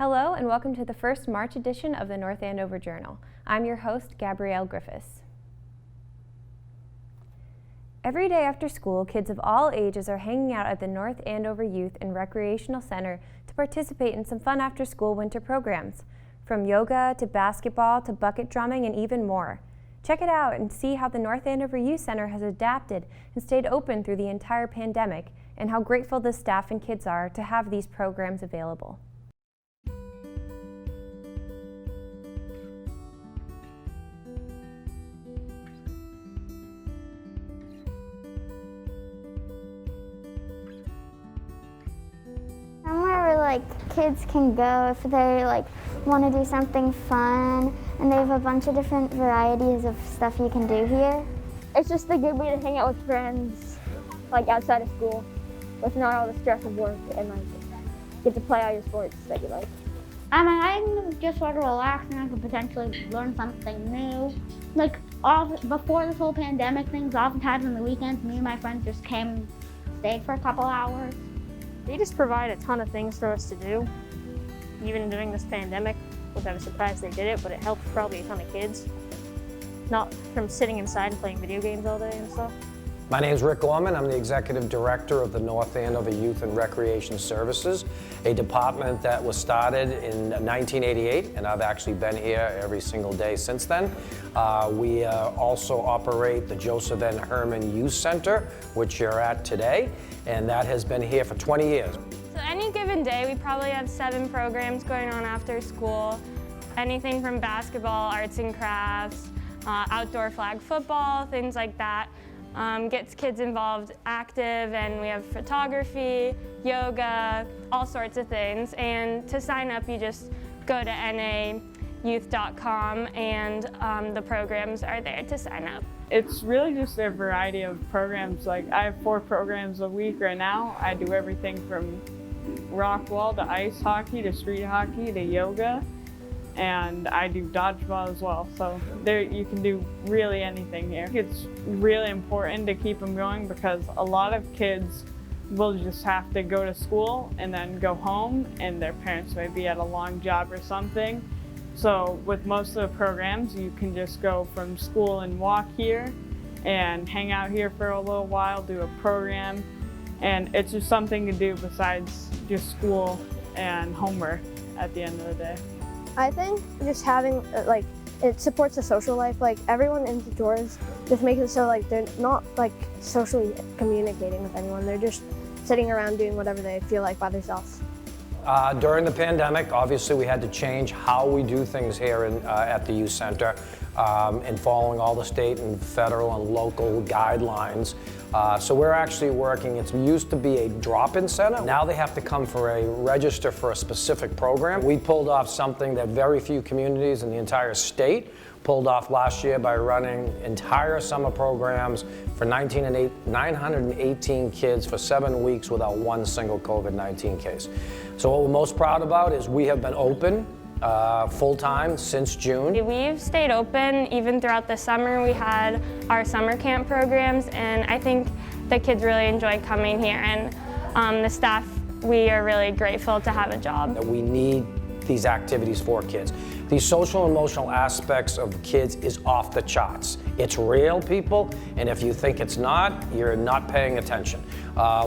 Hello and welcome to the first March edition of the North Andover Journal. I'm your host, Gabrielle Griffiths. Every day after school, kids of all ages are hanging out at the North Andover Youth and Recreational Center to participate in some fun after-school winter programs, from yoga to basketball to bucket drumming and even more. Check it out and see how the North Andover Youth Center has adapted and stayed open through the entire pandemic, and how grateful the staff and kids are to have these programs available. Somewhere where kids can go if they want to do something fun, and they have a bunch of different varieties of stuff you can do here. It's just a good way to hang out with friends, outside of school, with not all the stress of work, and get to play all your sports that you like. I can just sort of relax and I could potentially learn something new. Before this whole pandemic things, oftentimes on the weekends, me and my friends just came and stayed for a couple hours. They just provide a ton of things for us to do, even during this pandemic, which I was surprised they did it, but it helped probably a ton of kids, not from sitting inside and playing video games all day and stuff. My name is Rick Gorman. I'm the Executive Director of the North Andover Youth and Recreation Services, a department that was started in 1988, and I've actually been here every single day since then. We also operate the Joseph N. Herman Youth Center, which you're at today, and that has been here for 20 years. So any given day, we probably have 7 programs going on after school. Anything from basketball, arts and crafts, outdoor flag football, things like that. Gets kids involved, active, and we have photography, yoga, all sorts of things. And to sign up, you just go to nayouth.com, and the programs are there to sign up. It's really just a variety of programs. I have 4 programs a week right now. I do everything from rock wall to ice hockey to street hockey to yoga, and I do dodgeball as well. So there you can do really anything here. It's really important to keep them going because a lot of kids will just have to go to school and then go home, and their parents may be at a long job or something. So with most of the programs, you can just go from school and walk here and hang out here for a little while, do a program, and it's just something to do besides just school and homework at the end of the day. I think just having, it supports the social life. Everyone indoors just makes it so, they're not, socially communicating with anyone. They're just sitting around doing whatever they feel like by themselves. During the pandemic, obviously we had to change how we do things here at the youth center, and following all the state and federal and local guidelines. So we're actually working, it used to be a drop-in center. Now they have to come for a register for a specific program. We pulled off something that very few communities in the entire state pulled off last year by running entire summer programs for 918 kids for 7 weeks without one single COVID-19 case. So what we're most proud about is we have been open full-time since June. We've stayed open even throughout the summer. We had our summer camp programs, and I think the kids really enjoy coming here, and the staff, we are really grateful to have a job. We need these activities for kids. These social and emotional aspects of kids is off the charts. It's real, people, and if you think it's not, you're not paying attention.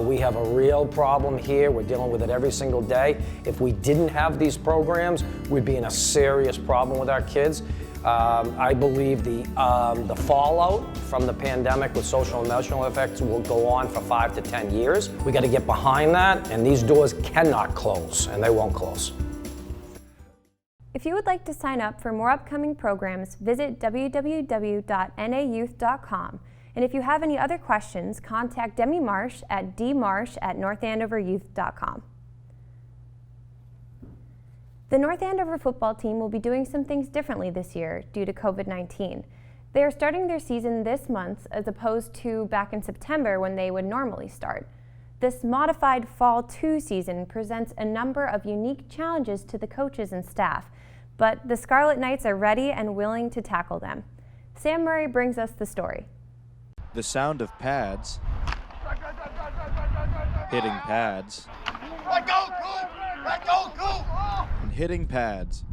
We have a real problem here. We're dealing with it every single day. If we didn't have these programs, we'd be in a serious problem with our kids. I believe the fallout from the pandemic with social and emotional effects will go on for 5 to 10 years. We got to get behind that, and these doors cannot close, and they won't close. If you would like to sign up for more upcoming programs, visit www.nayouth.com. And if you have any other questions, contact Demi Marsh at dmarsh@northandoveryouth.com. The North Andover football team will be doing some things differently this year due to COVID-19. They are starting their season this month as opposed to back in September when they would normally start. This modified Fall 2 season presents a number of unique challenges to the coaches and staff, but the Scarlet Knights are ready and willing to tackle them. Sam Murray brings us the story. The sound of pads hitting pads hitting pads.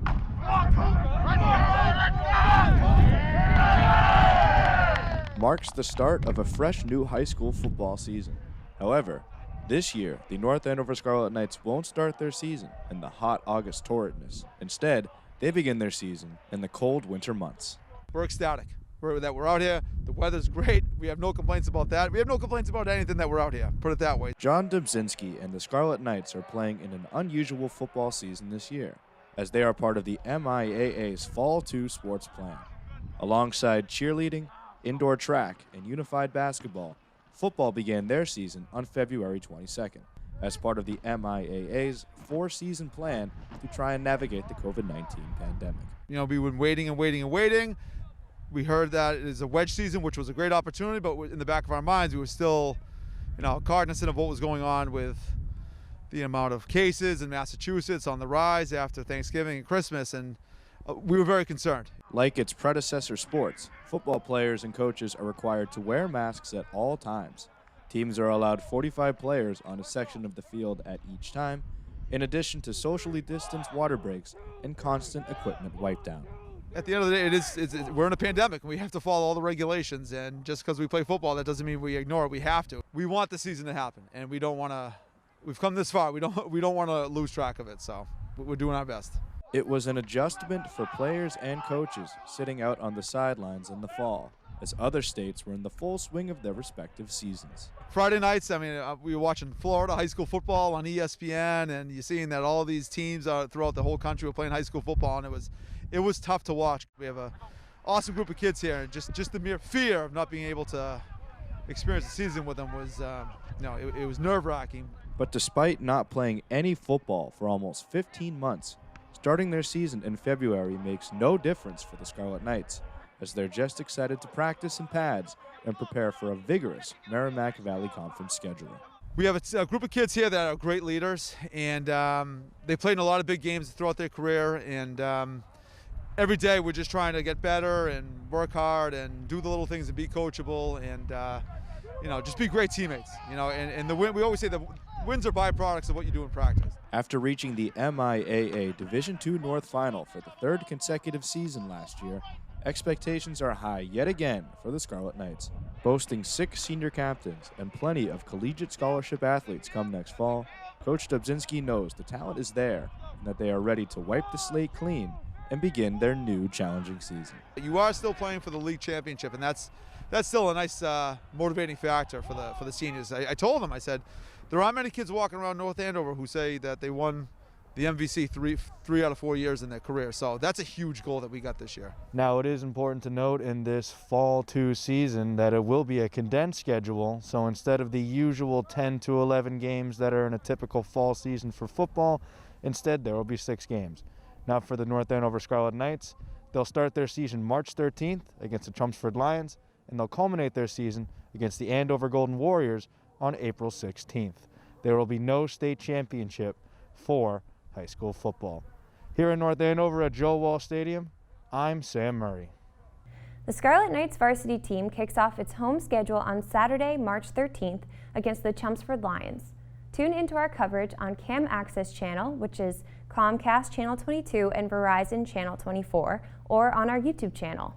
Marks the start of a fresh new high school football season. However, this year, the North Andover Scarlet Knights won't start their season in the hot August torridness. Instead, they begin their season in the cold winter months. We're ecstatic that we're out here. The weather's great. We have no complaints about that. We have no complaints about anything that we're out here, put it that way. John Dubzinski and the Scarlet Knights are playing in an unusual football season this year, as they are part of the MIAA's Fall 2 sports plan. Alongside cheerleading, indoor track, and unified basketball, football began their season on February 22nd as part of the MIAA's 4-season plan to try and navigate the COVID-19 pandemic. You know, we've been waiting and waiting and waiting. We heard that it is a wedge season, which was a great opportunity, but in the back of our minds, we were still, cognizant of what was going on with the amount of cases in Massachusetts on the rise after Thanksgiving and Christmas, and we were very concerned. Like its predecessor sports, football players and coaches are required to wear masks at all times. Teams are allowed 45 players on a section of the field at each time, in addition to socially distanced water breaks and constant equipment wipe down. At the end of the day, we're in a pandemic and we have to follow all the regulations, and just because we play football, that doesn't mean we ignore it. We have to. We want the season to happen, and we don't want to. We've come this far. We don't want to lose track of it, so we're doing our best. It was an adjustment for players and coaches sitting out on the sidelines in the fall, as other states were in the full swing of their respective seasons. Friday nights, we were watching Florida high school football on ESPN, and you're seeing that all these teams throughout the whole country were playing high school football, and it was tough to watch. We have an awesome group of kids here, and just the mere fear of not being able to experience the season with them was, it was nerve-wracking. But despite not playing any football for almost 15 months, starting their season in February makes no difference for the Scarlet Knights, as they're just excited to practice in pads and prepare for a vigorous Merrimack Valley Conference schedule. We have a group of kids here that are great leaders, and they played in a lot of big games throughout their career, and every day we're just trying to get better and work hard and do the little things and be coachable and just be great teammates. And the win, we always say the wins are byproducts of what you do in practice. After reaching the MIAA Division II North Final for the 3rd consecutive season last year, expectations are high yet again for the Scarlet Knights. Boasting 6 senior captains and plenty of collegiate scholarship athletes come next fall, Coach Dubzinski knows the talent is there and that they are ready to wipe the slate clean and begin their new challenging season. You are still playing for the league championship, and that's still a nice motivating factor for the seniors. I told them, I said, there aren't many kids walking around North Andover who say that they won the MVC three out of 4 years in their career. So that's a huge goal that we got this year. Now, it is important to note in this Fall 2 season that it will be a condensed schedule. So instead of the usual 10 to 11 games that are in a typical fall season for football, instead there will be 6 games. Now for the North Andover Scarlet Knights, they'll start their season March 13th against the Chelmsford Lions, and they'll culminate their season against the Andover Golden Warriors on April 16th. There will be no state championship for high school football. Here in North Andover at Joe Wall Stadium, I'm Sam Murray. The Scarlet Knights varsity team kicks off its home schedule on Saturday, March 13th against the Chelmsford Lions. Tune into our coverage on CAM Access Channel, which is Comcast Channel 22 and Verizon Channel 24, or on our YouTube channel.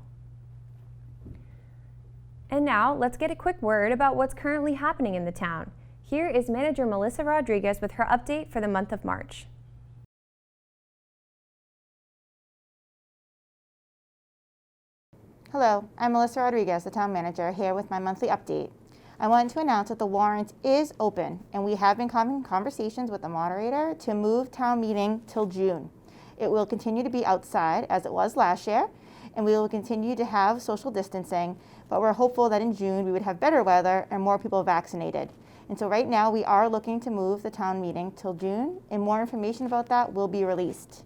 And now, let's get a quick word about what's currently happening in the town. Here is Manager Melissa Rodriguez with her update for the month of March. Hello, I'm Melissa Rodriguez, the town manager, here with my monthly update. I wanted to announce that the warrant is open, and we have been having conversations with the moderator to move town meeting till June. It will continue to be outside as it was last year, and we will continue to have social distancing, but we're hopeful that in June we would have better weather and more people vaccinated. And so right now we are looking to move the town meeting till June, and more information about that will be released.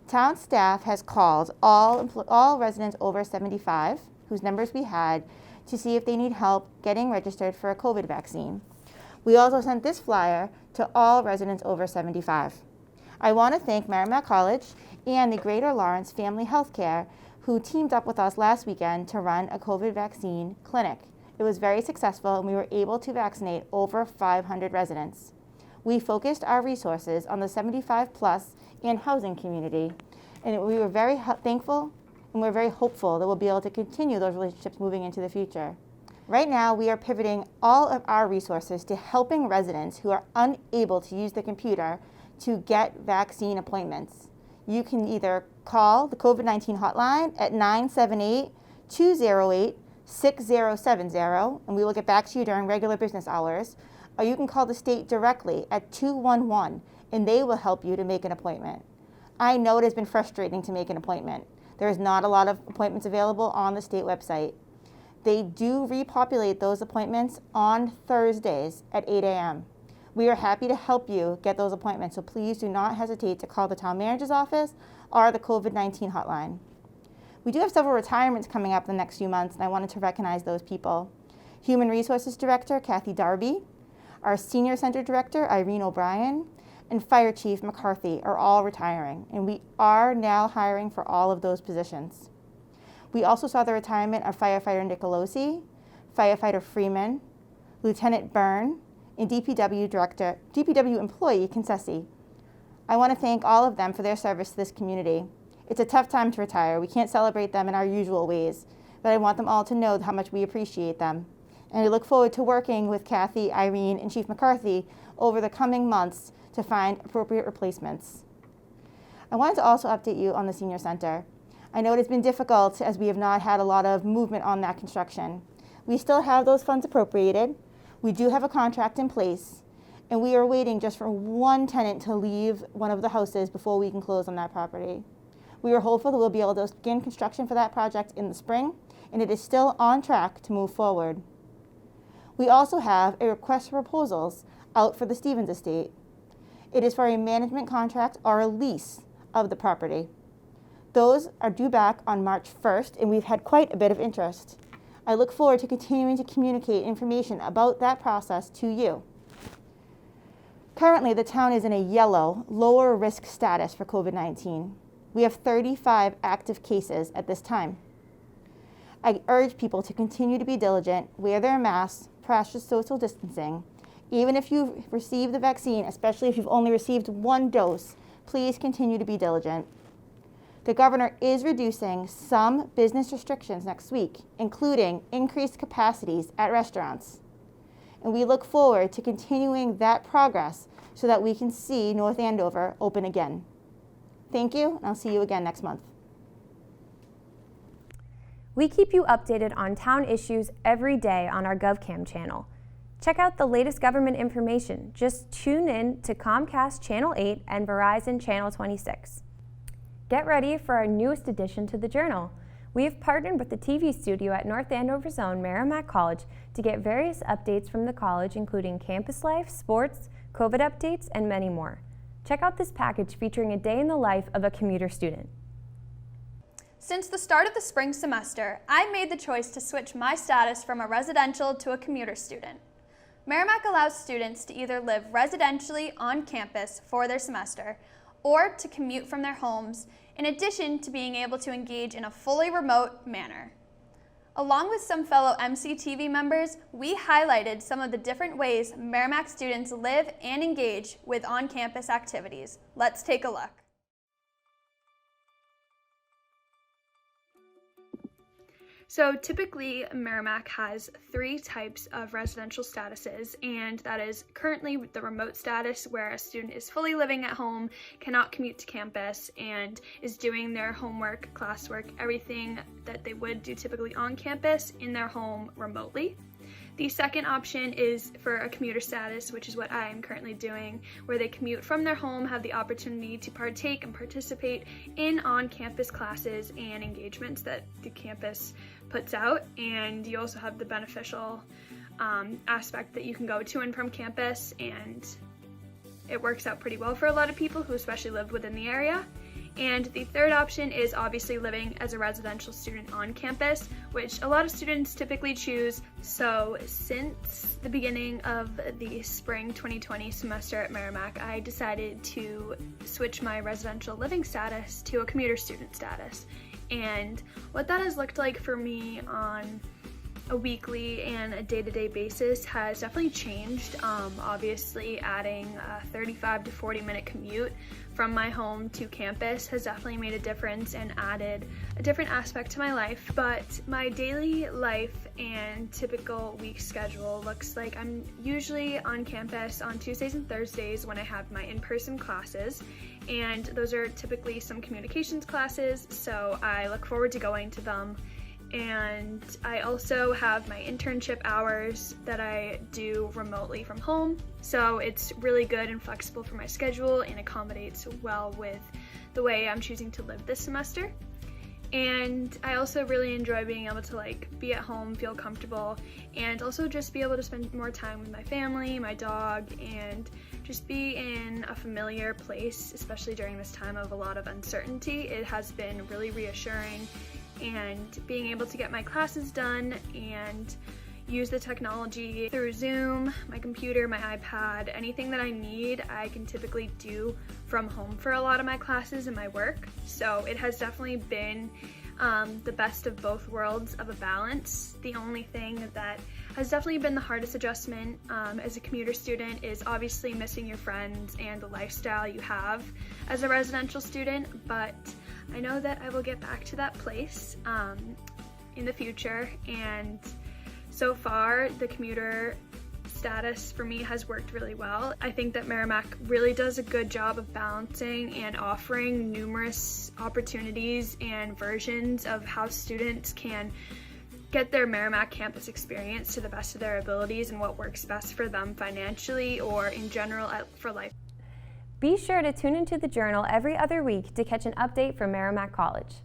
Town staff has called all residents over 75, whose numbers we had, to see if they need help getting registered for a COVID vaccine. We also sent this flyer to all residents over 75. I want to thank Merrimack College and the Greater Lawrence Family Healthcare, who teamed up with us last weekend to run a COVID vaccine clinic. It was very successful, and we were able to vaccinate over 500 residents. We focused our resources on the 75 plus and housing community. And we were very thankful and we're very hopeful that we'll be able to continue those relationships moving into the future. Right now, we are pivoting all of our resources to helping residents who are unable to use the computer to get vaccine appointments. You can either call the COVID-19 hotline at 978-208-6070, and we will get back to you during regular business hours, or you can call the state directly at 211, and they will help you to make an appointment. I know it has been frustrating to make an appointment. There is not a lot of appointments available on the state website. They do repopulate those appointments on Thursdays at 8 a.m. We are happy to help you get those appointments, so please do not hesitate to call the town manager's office or the COVID-19 hotline. We do have several retirements coming up in the next few months, and I wanted to recognize those people. Human Resources Director Kathy Darby, our Senior Center Director Irene O'Brien, and Fire Chief McCarthy are all retiring, and we are now hiring for all of those positions. We also saw the retirement of firefighter Nicolosi, firefighter Freeman, Lieutenant Byrne, and DPW employee Concessi. I want to thank all of them for their service to this community. It's a tough time to retire. We can't celebrate them in our usual ways, but I want them all to know how much we appreciate them. And I look forward to working with Kathy, Irene, and Chief McCarthy over the coming months to find appropriate replacements. I wanted to also update you on the Senior Center. I know it has been difficult as we have not had a lot of movement on that construction. We still have those funds appropriated. We do have a contract in place, and we are waiting just for one tenant to leave one of the houses before we can close on that property. We are hopeful that we'll be able to begin construction for that project in the spring, and it is still on track to move forward. We also have a request for proposals out for the Stevens estate. It is for a management contract or a lease of the property. Those are due back on March 1st, and we've had quite a bit of interest. I look forward to continuing to communicate information about that process to you. Currently, the town is in a yellow, lower risk status for COVID-19. We have 35 active cases at this time. I urge people to continue to be diligent, wear their masks, practice social distancing. Even if you've received the vaccine, especially if you've only received one dose, please continue to be diligent. The governor is reducing some business restrictions next week, including increased capacities at restaurants. And we look forward to continuing that progress so that we can see North Andover open again. Thank you, and I'll see you again next month. We keep you updated on town issues every day on our GovCam channel. Check out the latest government information. Just tune in to Comcast Channel 8 and Verizon Channel 26. Get ready for our newest addition to the Journal. We have partnered with the TV studio at North Andover's own Merrimack College to get various updates from the college, including campus life, sports, COVID updates, and many more. Check out this package featuring a day in the life of a commuter student. Since the start of the spring semester, I made the choice to switch my status from a residential to a commuter student. Merrimack allows students to either live residentially on campus for their semester or to commute from their homes, in addition to being able to engage in a fully remote manner. Along with some fellow MCTV members, we highlighted some of the different ways Merrimack students live and engage with on-campus activities. Let's take a look. So typically, Merrimack has 3 types of residential statuses, and that is currently the remote status, where a student is fully living at home, cannot commute to campus, and is doing their homework, classwork, everything that they would do typically on campus in their home remotely. The second option is for a commuter status, which is what I am currently doing, where they commute from their home, have the opportunity to partake and participate in on-campus classes and engagements that the campus puts out, and you also have the beneficial aspect that you can go to and from campus, and it works out pretty well for a lot of people who especially live within the area. And the third option is obviously living as a residential student on campus, which a lot of students typically choose. So since the beginning of the spring 2020 semester at Merrimack, I decided to switch my residential living status to a commuter student status. And what that has looked like for me on a weekly and a day-to-day basis has definitely changed. Obviously adding a 35 to 40 minute commute from my home to campus has definitely made a difference and added a different aspect to my life. But my daily life and typical week schedule looks like I'm usually on campus on Tuesdays and Thursdays when I have my in-person classes, and those are typically some communications classes, so I look forward to going to them. And I also have my internship hours that I do remotely from home, so it's really good and flexible for my schedule and accommodates well with the way I'm choosing to live this semester. And I also really enjoy being able to be at home, feel comfortable, and also just be able to spend more time with my family, my dog, and just be in a familiar place, especially during this time of a lot of uncertainty. It has been really reassuring, and being able to get my classes done and use the technology through Zoom, my computer, my iPad, anything that I need, I can typically do from home for a lot of my classes and my work. So it has definitely been the best of both worlds of a balance. The only thing that has definitely been the hardest adjustment as a commuter student is obviously missing your friends and the lifestyle you have as a residential student, but I know that I will get back to that place in the future, and so far the commuter status for me has worked really well. I think that Merrimack really does a good job of balancing and offering numerous opportunities and versions of how students can get their Merrimack campus experience to the best of their abilities and what works best for them financially or in general for life. Be sure to tune into the Journal every other week to catch an update from Merrimack College.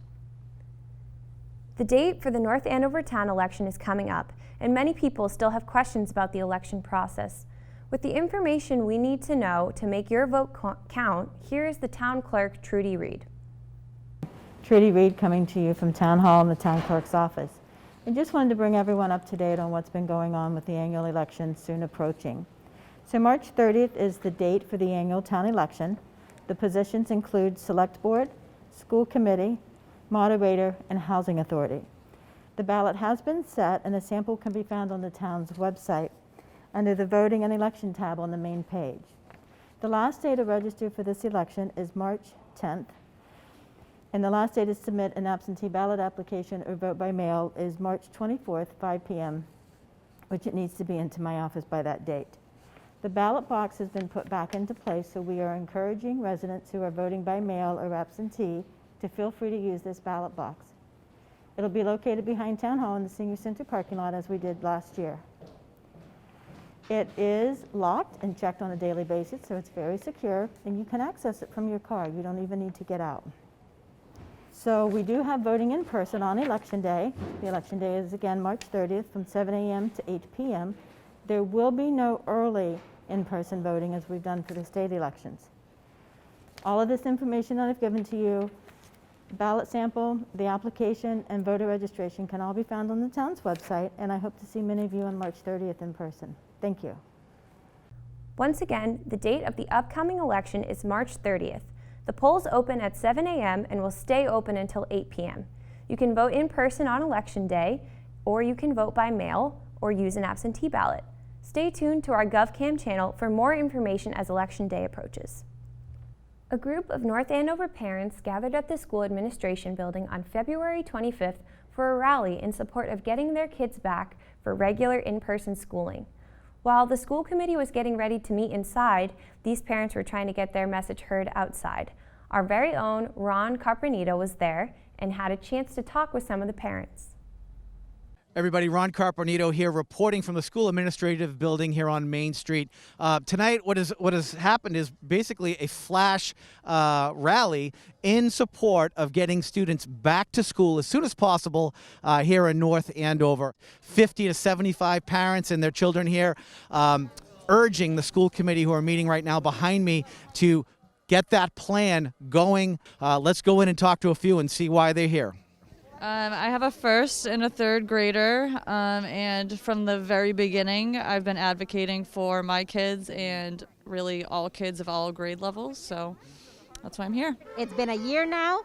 The date for the North Andover town election is coming up, and many people still have questions about the election process. With the information we need to know to make your vote count, here is the town clerk, Trudy Reed. Trudy Reed coming to you from Town Hall in the town clerk's office. I just wanted to bring everyone up to date on what's been going on with the annual election soon approaching. So March 30th is the date for the annual town election. The positions include Select Board, School Committee, Moderator, and Housing Authority. The ballot has been set, and a sample can be found on the town's website under the Voting and Election tab on the main page. The last day to register for this election is March 10th, and the last day to submit an absentee ballot application or vote by mail is March 24th, 5 p.m., which it needs to be into my office by that date. The ballot box has been put back into place, so we are encouraging residents who are voting by mail or absentee to feel free to use this ballot box. It'll be located behind Town Hall in the Senior Center parking lot as we did last year. It is locked and checked on a daily basis, so it's very secure, and you can access it from your car. You don't even need to get out. So we do have voting in person on Election Day. The Election Day is again March 30th from 7 a.m. to 8 p.m. There will be no early in-person voting as we've done for the state elections. All of this information that I've given to you, ballot sample, the application, and voter registration can all be found on the town's website, and I hope to see many of you on March 30th in person. Thank you. Once again, the date of the upcoming election is March 30th. The polls open at 7 a.m. and will stay open until 8 p.m. You can vote in person on Election Day, or you can vote by mail or use an absentee ballot. Stay tuned to our GovCam channel for more information as Election Day approaches. A group of North Andover parents gathered at the school administration building on February 25th for a rally in support of getting their kids back for regular in-person schooling. While the school committee was getting ready to meet inside, these parents were trying to get their message heard outside. Our very own Ron Carpenito was there and had a chance to talk with some of the parents. Everybody, Ron Carpenito here reporting from the school administrative building here on Main Street. Tonight, what has happened is basically a flash rally in support of getting students back to school as soon as possible here in North Andover. 50 to 75 parents and their children here urging the school committee, who are meeting right now behind me, to get that plan going. Let's go in and talk to a few and see why they're here. I have a first and a third grader, and from the very beginning, I've been advocating for my kids and really all kids of all grade levels, so that's why I'm here. It's been a year now,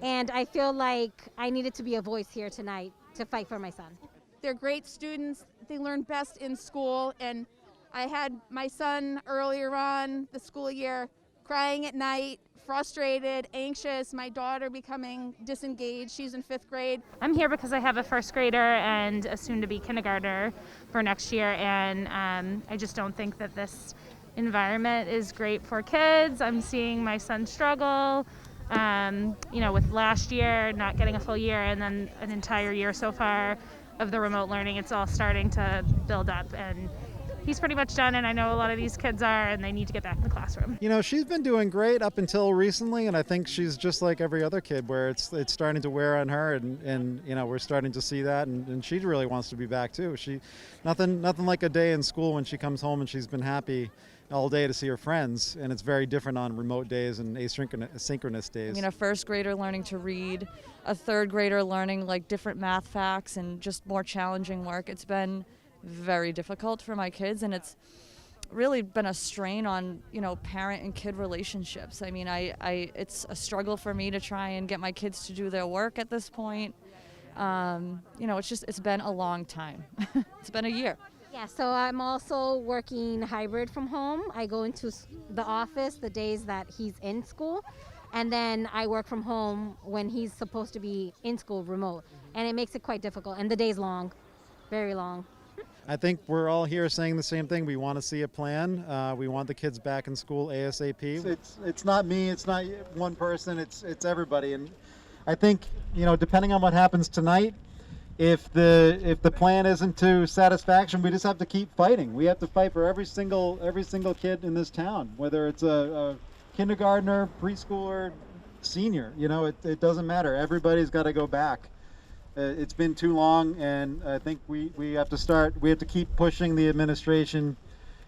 and I feel like I needed to be a voice here tonight to fight for my son. They're great students. They learn best in school. And I had my son earlier on the school year crying at night, frustrated, anxious, my daughter becoming disengaged. She's in 5th grade. I'm here because I have a 1st grader and a soon-to-be kindergartner for next year, and I just don't think that this environment is great for kids. I'm seeing my son struggle, with last year not getting a full year and then an entire year so far of the remote learning. It's all starting to build up, and he's pretty much done, and I know a lot of these kids are, and they need to get back in the classroom. She's been doing great up until recently, and I think she's just like every other kid where it's starting to wear on her, and we're starting to see that, and she really wants to be back too. Nothing like a day in school when she comes home and she's been happy all day to see her friends, and it's very different on remote days and asynchronous days. A 1st grader learning to read, a 3rd grader learning like different math facts and just more challenging work. It's been very difficult for my kids, and it's really been a strain on parent and kid relationships. It's a struggle for me to try and get my kids to do their work at this point. It's been a long time. It's been a year. Yeah, so I'm also working hybrid from home. I go into the office the days that he's in school, and then I work from home when he's supposed to be in school remote, and it makes it quite difficult, and the day's long, very long. I think we're all here saying the same thing. We want to see a plan. We want the kids back in school ASAP. It's not me, it's not one person, it's everybody. And I think, depending on what happens tonight, if the plan isn't to satisfaction, we just have to keep fighting. We have to fight for every single kid in this town, whether it's a kindergartner, preschooler, senior. It doesn't matter. Everybody's got to go back. It's been too long, and I think we have to keep pushing the administration,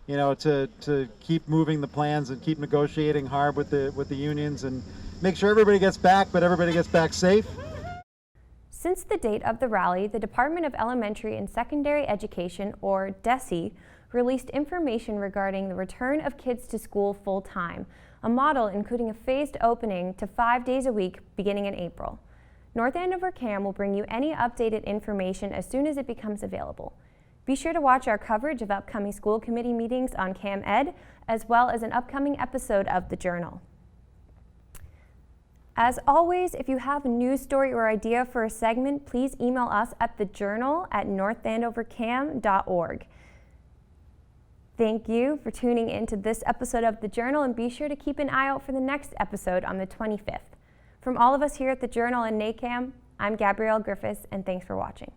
to keep moving the plans and keep negotiating hard with the unions and make sure everybody gets back, but everybody gets back safe. Since the date of the rally, the Department of Elementary and Secondary Education, or DESE, released information regarding the return of kids to school full-time, a model including a phased opening to 5 days a week beginning in April. North Andover CAM will bring you any updated information as soon as it becomes available. Be sure to watch our coverage of upcoming school committee meetings on CAM Ed, as well as an upcoming episode of The Journal. As always, if you have a news story or idea for a segment, please email us at thejournal@northandovercam.org. Thank you for tuning into this episode of The Journal, and be sure to keep an eye out for the next episode on the 25th. From all of us here at The Journal and NACAM, I'm Gabrielle Griffiths, and thanks for watching.